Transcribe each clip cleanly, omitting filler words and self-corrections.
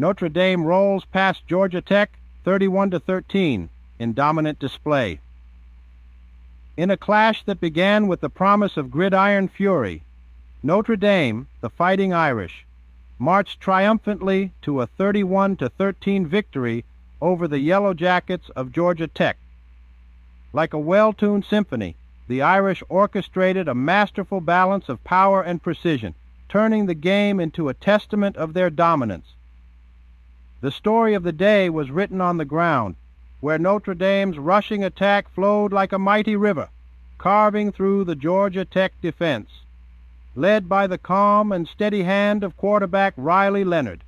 Notre Dame rolls past Georgia Tech 31-13 in dominant display. In a clash that began with the promise of gridiron fury, Notre Dame, the Fighting Irish, marched triumphantly to a 31-13 victory over the Yellow Jackets of Georgia Tech. Like a well-tuned symphony, the Irish orchestrated a masterful balance of power and precision, turning the game into a testament of their dominance. The story of the day was written on the ground, where Notre Dame's rushing attack flowed like a mighty river, carving through the Georgia Tech defense, led by the calm and steady hand of quarterback Riley Leonard,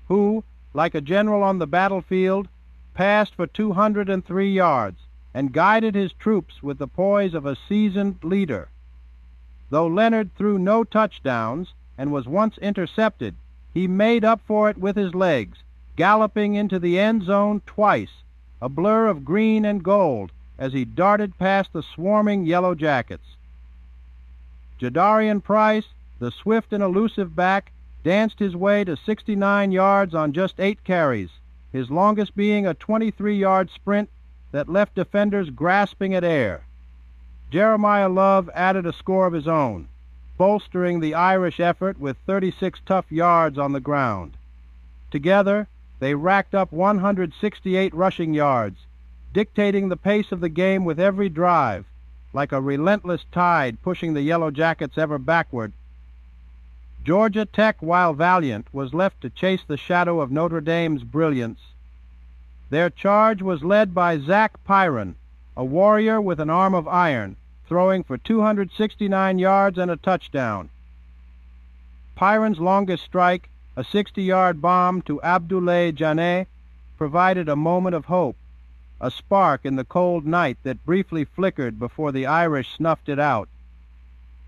who, like a general on the battlefield, passed for 203 yards and guided his troops with the poise of a seasoned leader. Though Leonard threw no touchdowns and was once intercepted, he made up for it with his legs, galloping into the end zone twice, a blur of green and gold as he darted past the swarming Yellow Jackets. Jadarian Price, the swift and elusive back, danced his way to 69 yards on just 8 carries, his longest being a 23-yard sprint that left defenders grasping at air. Jeremiah Love added a score of his own, bolstering the Irish effort with 36 tough yards on the ground. Together, they racked up 168 rushing yards, dictating the pace of the game with every drive, like a relentless tide pushing the Yellow Jackets ever backward. Georgia Tech, while valiant, was left to chase the shadow of Notre Dame's brilliance. Their charge was led by Zach Pyron, a warrior with an arm of iron, throwing for 269 yards and a touchdown. Pyron's longest strike, a 60-yard bomb to Abdoulaye Janet, provided a moment of hope, a spark in the cold night that briefly flickered before the Irish snuffed it out.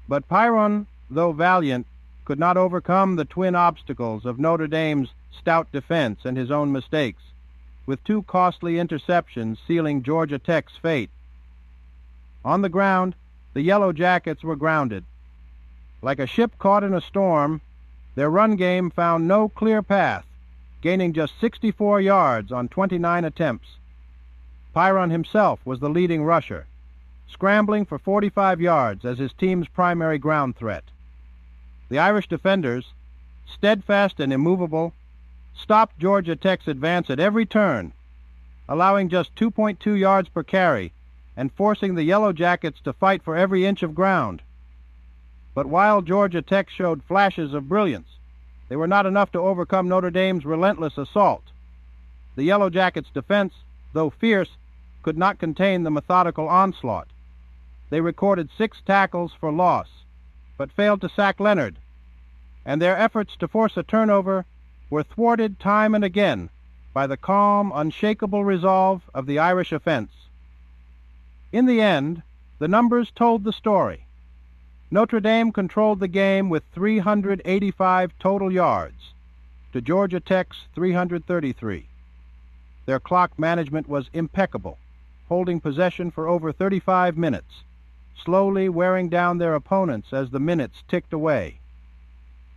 But Pyron, though valiant, could not overcome the twin obstacles of Notre Dame's stout defense and his own mistakes, with 2 costly interceptions sealing Georgia Tech's fate. On the ground, the Yellow Jackets were grounded. Like a ship caught in a storm, their run game found no clear path, gaining just 64 yards on 29 attempts. Pyron himself was the leading rusher, scrambling for 45 yards as his team's primary ground threat. The Irish defenders, steadfast and immovable, stopped Georgia Tech's advance at every turn, allowing just 2.2 yards per carry and forcing the Yellow Jackets to fight for every inch of ground. But while Georgia Tech showed flashes of brilliance, they were not enough to overcome Notre Dame's relentless assault. The Yellow Jackets' defense, though fierce, could not contain the methodical onslaught. They recorded 6 tackles for loss, but failed to sack Leonard, and their efforts to force a turnover were thwarted time and again by the calm, unshakable resolve of the Irish offense. In the end, the numbers told the story. Notre Dame controlled the game with 385 total yards to Georgia Tech's 333. Their clock management was impeccable, holding possession for over 35 minutes, slowly wearing down their opponents as the minutes ticked away.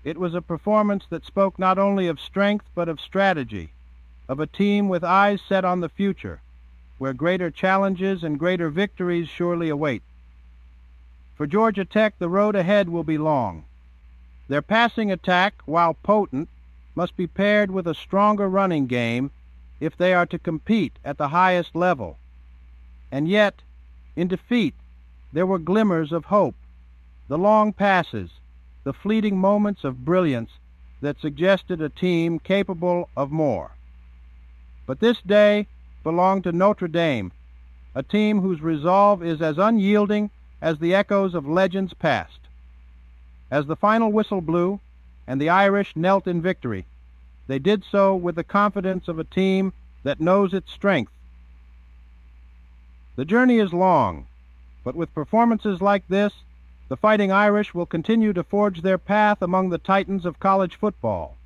It was a performance that spoke not only of strength but of strategy, of a team with eyes set on the future, where greater challenges and greater victories surely await. For Georgia Tech, the road ahead will be long. Their passing attack, while potent, must be paired with a stronger running game if they are to compete at the highest level. And yet, in defeat, there were glimmers of hope, the long passes, the fleeting moments of brilliance that suggested a team capable of more. But this day belonged to Notre Dame, a team whose resolve is as unyielding as the echoes of legends past. As the final whistle blew and the Irish knelt in victory, they did so with the confidence of a team that knows its strength. The journey is long, but with performances like this, the Fighting Irish will continue to forge their path among the titans of college football.